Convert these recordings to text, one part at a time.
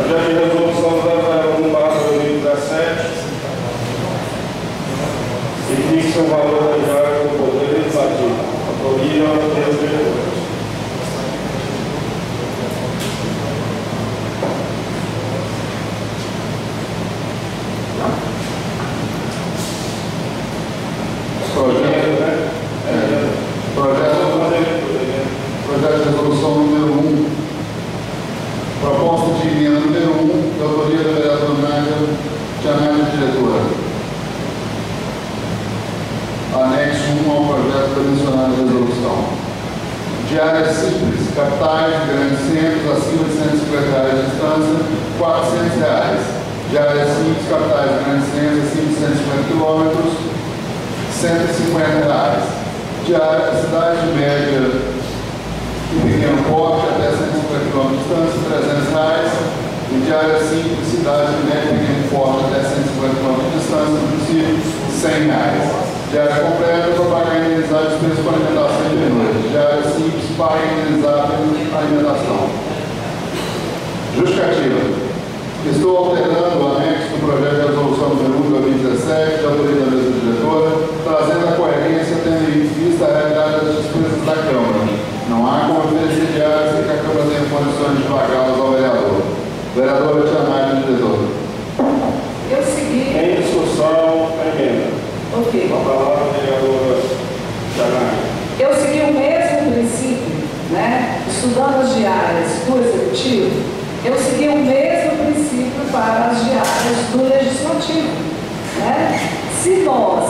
Projeto de resolução 001/2017 e fixa o valor da diária do Poder Legislativo. Autoria dos vereadores. Projeto de resolução número 1, proposta de emenda número 1, de autoria da vereadora Nádia Tianádia, diretora. Anexo 1 ao projeto da mencionada resolução. Diária simples, capitais, grandes centros, acima de 150 reais de distância, R$ 400. Diária simples, capitais, grandes centros, acima de 150 quilômetros, R$ 150. Diária cidade média e pequeno porte até 150 km de distância, R$ 300. E diária simples, cidade média e pequeno porte até 150 km de distância, no município, R$ 100. Diária completa para pagar indenizado de despesas com alimentação de noite. Diária simples, paga indenizado pela alimentação. Justificativa. Estou alterando o anexo do projeto de resolução número 1 de 2017, de autoria da mesa diretora, trazendo a coerência, tendo em vista a realidade das despesas da Câmara. Não há como oferecer diárias sem que a Câmara tenha condições de pagá-las ao vereador. Vereadora Tianádia, diretora. Eu segui. Em discussão, a emenda. Ok. Com a palavra, vereadora Tianádia. Eu segui o mesmo princípio, né? Estudando as diárias do Executivo, eu segui o mesmo princípio para as diárias do Legislativo, né? Se nós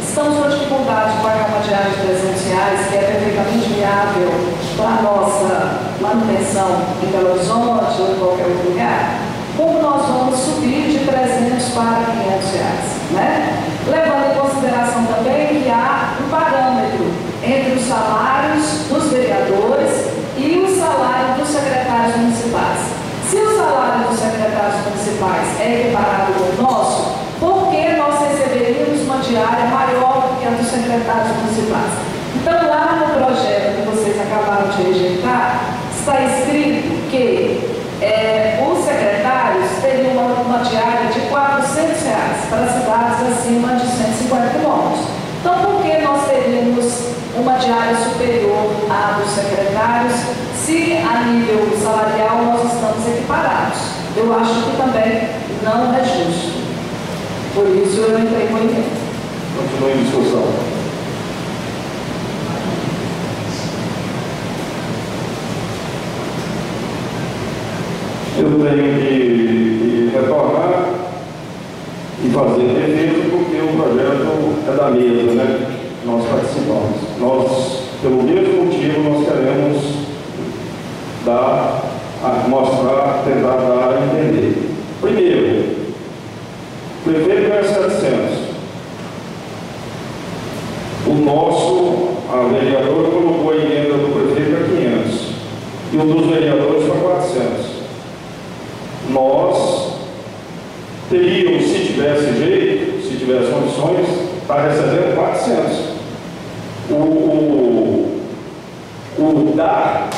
estamos com dificuldade de pagar uma diária de R$ 300, que é perfeitamente viável para a nossa manutenção em Belo Horizonte ou em qualquer outro lugar, como nós vamos subir de 300 para R$ 500, né? Levando em consideração também que há um parâmetro entre os salários dos vereadores e o salário dos secretários municipais. Se o salário dos secretários municipais é equiparado com o nosso, por que nós receberíamos uma diária maior do que a dos secretários municipais? Então, lá no projeto que vocês acabaram de rejeitar, está escrito que os secretários teriam uma diária de R$ 400 para cidades acima de 150 quilômetros. Então, por que nós teríamos uma diária superior à dos secretários, se a nível salarial nós estamos equiparados? Eu acho que também não é justo. Por isso eu entrei com emenda. Continua em discussão. Eu tenho que retornar e fazer defesa porque o projeto é da mesa, né? Nós participamos. Nós, pelo mesmo motivo, nós queremos mostrar, tentar dar a entender. Primeiro, o prefeito ganha 700. A vereadora colocou a emenda do prefeito a 500 e o dos vereadores para 400. Nós teríamos, se tivesse jeito, se tivesse condições, para receber 400. O dar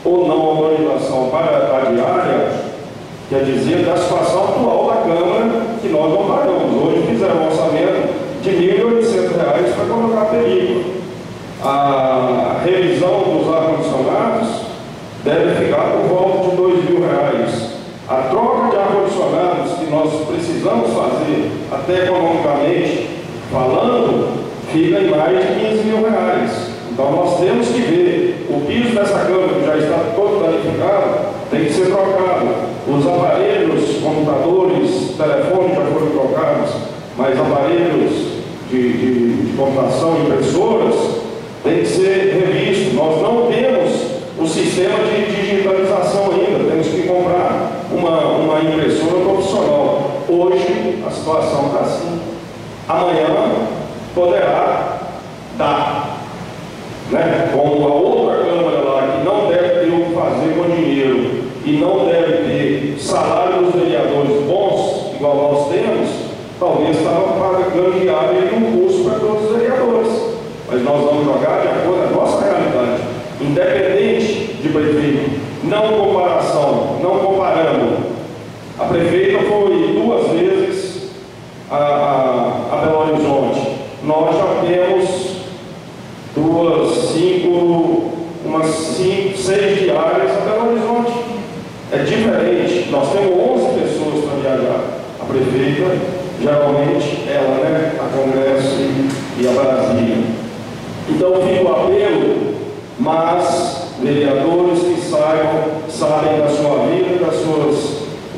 ou não autorização para a diária quer dizer da situação atual da Câmara, que nós não pagamos. Hoje fizeram um orçamento de R$ 1.800 para colocar película. A revisão dos ar-condicionados deve ficar por volta de R$ 2.000. A troca de ar-condicionados que nós precisamos fazer, até economicamente falando, fica em mais de R$ 15.000. Então nós temos que ver, o piso dessa Câmara, que já está todo danificado, tem que ser trocado. Os aparelhos, computadores, telefones já foram trocados, mas aparelhos de computação, impressoras, tem que ser revisto. Nós não temos o sistema de digitalização ainda, temos que comprar uma impressora profissional. Hoje a situação está assim. Amanhã poderá dar, né? Como a outra Câmara lá, que não deve ter o que fazer com dinheiro e não deve ter salário dos vereadores bons, igual nós temos, talvez estava pagando diária e um curso para todos os vereadores. Mas nós vamos jogar de acordo com a nossa realidade, independente de prefeito. Não comparando A prefeita foi 2 vezes a Belo Horizonte. Nós já temos umas 6 diárias a Belo Horizonte. É diferente. Nós temos 11 pessoas para viajar. A prefeita, geralmente, ela, né? A Congresso e a Brasília. Então fica o apelo, mas vereadores que sabem da sua vida, das suas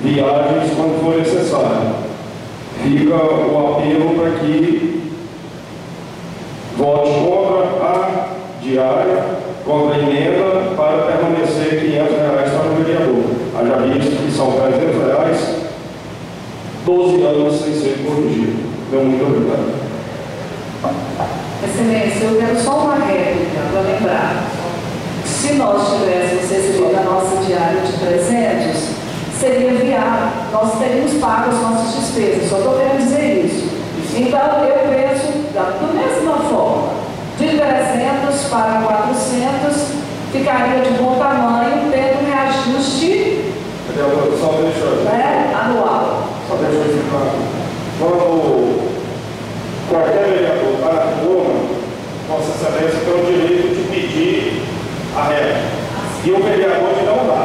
viagens quando for necessário. Fica o apelo para que vote contra a diária, contra a emenda, para permanecer R$500 para o vereador. Haja visto que são R$300, 12 anos sem ser corrigido. Meu muito obrigado. Excelência, eu quero só uma réplica para lembrar. Se nós tivéssemos recebido a nossa diária de 300, seria viável, nós teríamos pago as nossas despesas, só estou querendo dizer isso. Então, eu penso, da mesma forma, de 300 para 400, ficaria de bom tamanho, tendo um reajuste anual. Só deixa eu explicar. Quando qualquer vereador está na tribuna, Vossa Excelência tem o direito de pedir a réplica. E o vereador de não dá.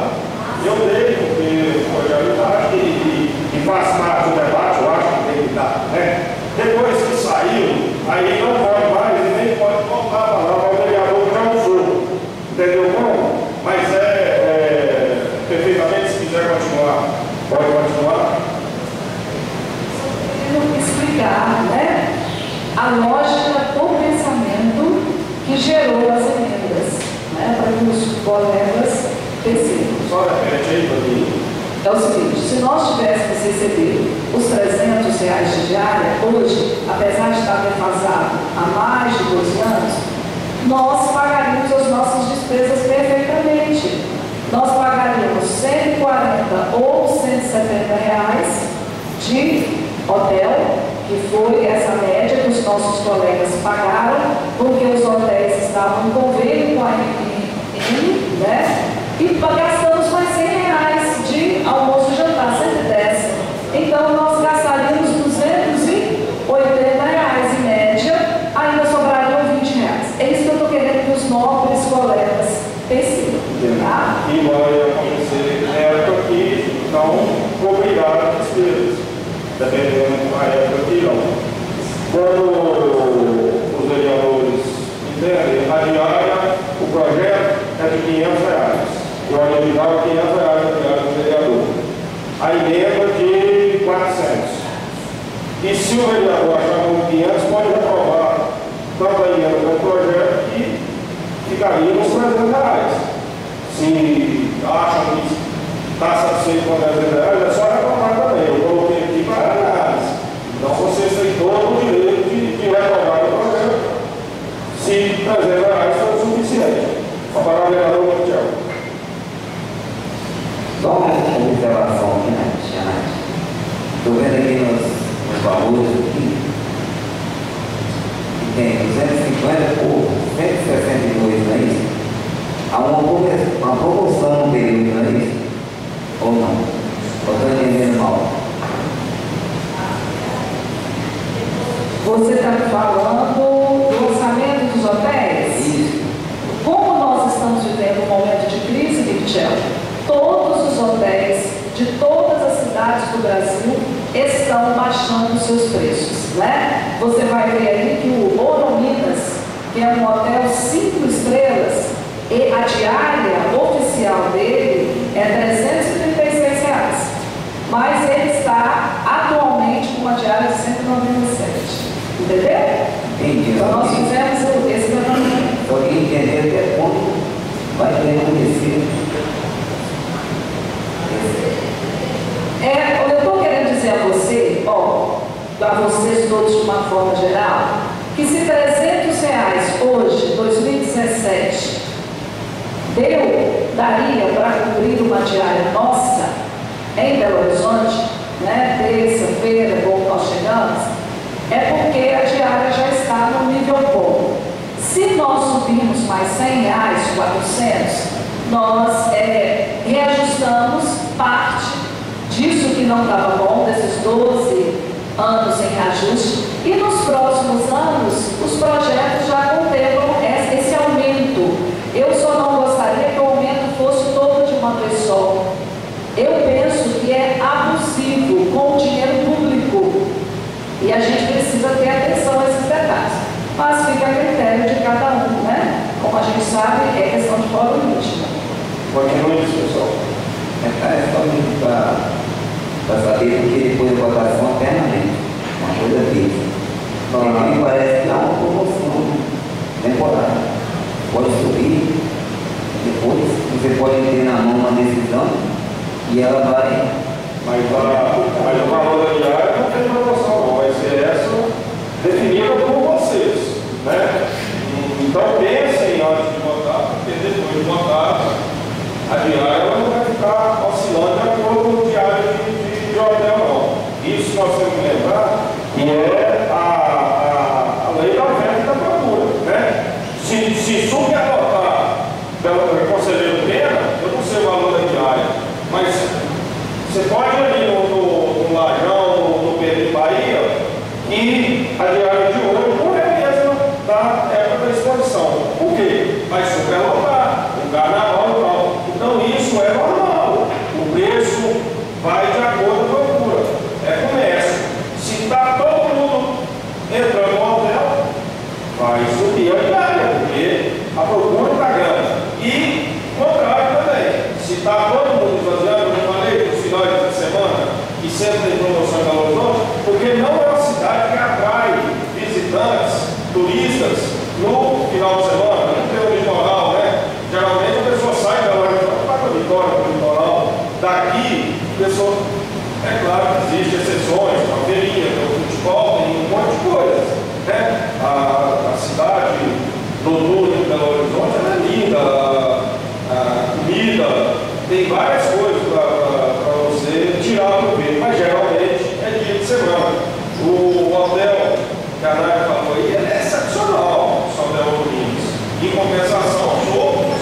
Eu dei, porque foi a realidade e faz parte do debate, eu acho que tem que dar. Né? Depois que saiu, aí não pode mais e nem pode voltar a palavra ao vereador que já usou. Entendeu como? Mas perfeitamente, se quiser continuar, pode continuar. Eu quero explicar, né, a lógica do pensamento que gerou as emendas, né, para que os colegas percebam. Só repete aí, Paulinho. É o seguinte, se nós tivéssemos recebido os R$300 de diária, hoje, apesar de estar defasado há mais de 12 anos, nós pagaríamos as nossas despesas perfeitamente. Nós pagaríamos R$140 ou R$170 de hotel, que foi essa média que os nossos colegas pagaram, porque os hotéis estavam em convênio com a INPM, né? E gastamos mais R$100 de almoço e jantar, 110. Então, nós gastaríamos R$280 em média, ainda sobrariam R$20. É isso que eu estou querendo que os nobres colegas pensem. Tá? E vai acontecer época que não obrigaram as despesas, dependendo da época que não. Quando os vereadores entendem, a diária, o projeto é de R$500. O original é R$500 a diária do vereador. A emenda de 400. E se o vereador achar muito 500, pode aprovar tanto a emenda como o projeto e ficaria nos R$300. Se acham que está satisfeito com R$300, é só reclamar também. Eu coloquei aqui para análise. Então vocês têm todo o direito de reprovar o projeto, se R$300 for o suficiente. Para o vereador Montiel. Só uma observação aqui, né, Tiago? Estou vendo aqui nos valores aqui, que tem 250 por 162, não é isso? Há uma promoção no período, não é isso? Ou não? Ou estou entendendo mal? Você está falando do orçamento dos hotéis? Isso. Como nós estamos vivendo um momento de crise, Michel, todos os hotéis de todas as cidades do Brasil estão baixando seus preços, né? Você vai ver aí que o Ouro Minas, que é um hotel 5 estrelas, e a diária oficial dele é R$336, mas ele está atualmente com uma diária de 197, entendeu? Entendi. Então nós fizemos esse levantamento. Eu queria entender até quando vai permanecer. Eu estou querendo dizer a você, a vocês todos de uma forma geral, que se R$300 hoje, 2017, daria para cumprir uma diária nossa em Belo Horizonte, né, terça-feira, como nós chegamos, é porque a diária já está no nível bom. Se nós subirmos mais R$100, 400, nós reajustamos parte disso que não estava bom, desses 12 anos em reajuste, e nos próximos anos os projetos já contemplam esse aumento. Eu só não gostaria que o aumento fosse todo de uma vez só. Eu penso que é abusivo com o dinheiro público e a gente precisa ter atenção a esses detalhes. Mas fica a critério de cada um, né? Como a gente sabe, é questão de fórum íntimo. Continue a discussão. É só para saber, porque depois da votação permanente, uma coisa desse. Me parece que há uma promoção temporária. Pode subir, depois você pode ter na mão uma decisão e ela vai. Mas o valor da diária não tem promoção, não. Vai ser essa definida por vocês, né? Então pensem antes de votar, porque depois de votar, a diária ela não vai ficar oscilando de acordo com o diário de hotel, não. Isso nós temos que lembrar que é a lei da oferta e da procura, né? Se subadotar pelo conselheiro Pena, eu não sei o valor da diária, mas você pode ir ali no Lajão, no Pedro de Bahia, e a diária de hoje não é a mesma da época da exposição. Por quê? Vai superlotar, o carnaval e tal. Então isso é normal. O preço vai de acordo com a procura. É comércio. Se está todo mundo entrando no hotel, vai subir a diária, porque a procura está grande. E contrário também. Se está todo mundo fazendo, eu falei, nos finais de semana, que sempre tem promoção em Belo Horizonte, porque não é uma cidade que atrai visitantes, turistas, no final de semana, não tem o litoral, né? Geralmente a pessoa sai da hora para o litoral, daqui, a pessoa, é claro que existem exceções, uma feirinha, tem o futebol, tem um monte de coisas, né? A cidade noturna de Belo Horizonte ela é linda, a comida, tem várias coisas para você tirar do peito, mas geralmente é dia de semana. O hotel que a Nádia falou aí é excepcional, o hotel Ourinhos. Em compensação, os outros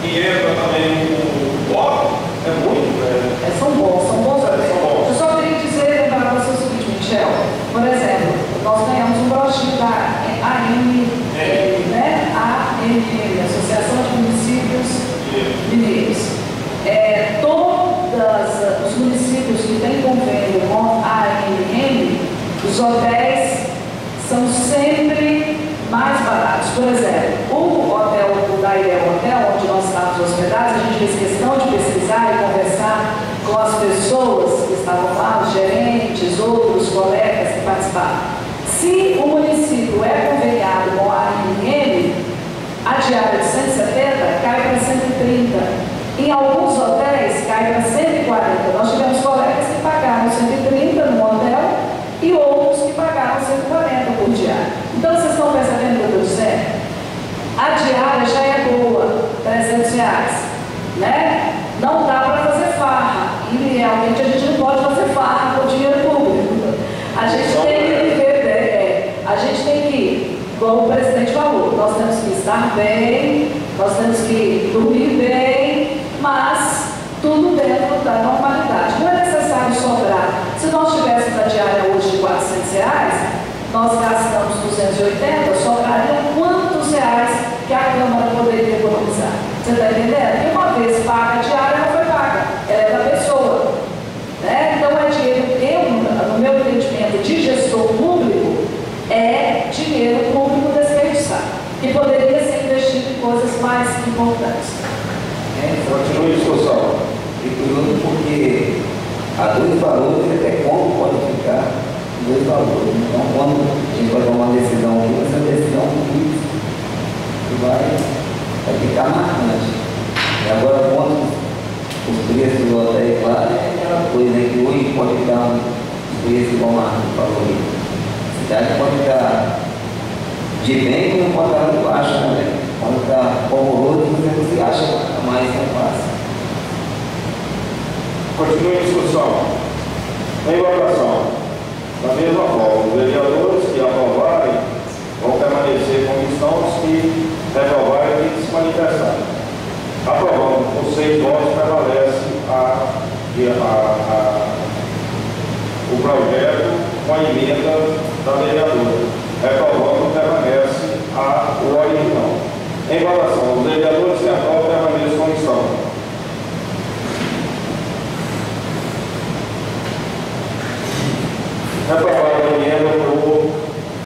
que entra também o bloco, é muito. São bons. Eu só queria dizer para você o seguinte, Michel. Por exemplo, nós ganhamos um broche da AMM, né? AMM, Associação de Municípios Mineiros. Todos os municípios que têm convênio com a AMM, os hotéis são sempre mais baratos. Por exemplo, o hotel da Ilha Hotel, onde nós estávamos hospedados, a gente fez questão de pesquisar e conversar com as pessoas que estavam lá, os gerentes, outros colegas que participaram. Se o município é conveniado com a AMM, a diária de 170 cai para 130. Em alguns hotéis cai para 140. Nós tivemos colegas que pagaram 130 no hotel e outros que pagaram 140 por diária. Então vocês estão percebendo o que eu estou dizendo? A diária já é boa, R$300, né? Não dá para fazer farra. E realmente a gente não pode fazer farra com dinheiro público. A gente tem que viver, a gente tem que, como o presidente falou, nós temos que estar bem, nós temos que dormir bem, mas tudo dentro da normalidade. Não é necessário sobrar. Se nós tivéssemos a diária hoje de R$400, nós gastamos 280, sobrariam quantos reais que a Câmara poderia economizar? Você está entendendo? E uma vez paga a diária, não foi paga, ela é da pessoa. Né? Então é dinheiro, no meu entendimento de gestor público, é dinheiro público desperdiçado, que poderia ser investido em coisas mais importantes. Continue a discussão. E curioso porque há dois valores, até como pode ficar dois valores. Então, quando a gente vai tomar uma decisão aqui, essa decisão vai ficar marcante. E agora, quando os preços do hotel lá, é aquela coisa que hoje pode dar os preços igual o Marcos falou aí. A cidade pode estar de bem, como pode estar de baixo também. Quando está horroroso, você acha mais fácil. Continue a discussão. Em votação. Da mesma forma, os vereadores que aprovarem vão permanecer como estão, os que reprovarem e se manifestarem. Aprovando, por 6 votos prevalece a o projeto com a emenda da vereadora. Reprovando, permanece o original. Em votação, os vereadores que aprovam, permanece como estão. Reprovado.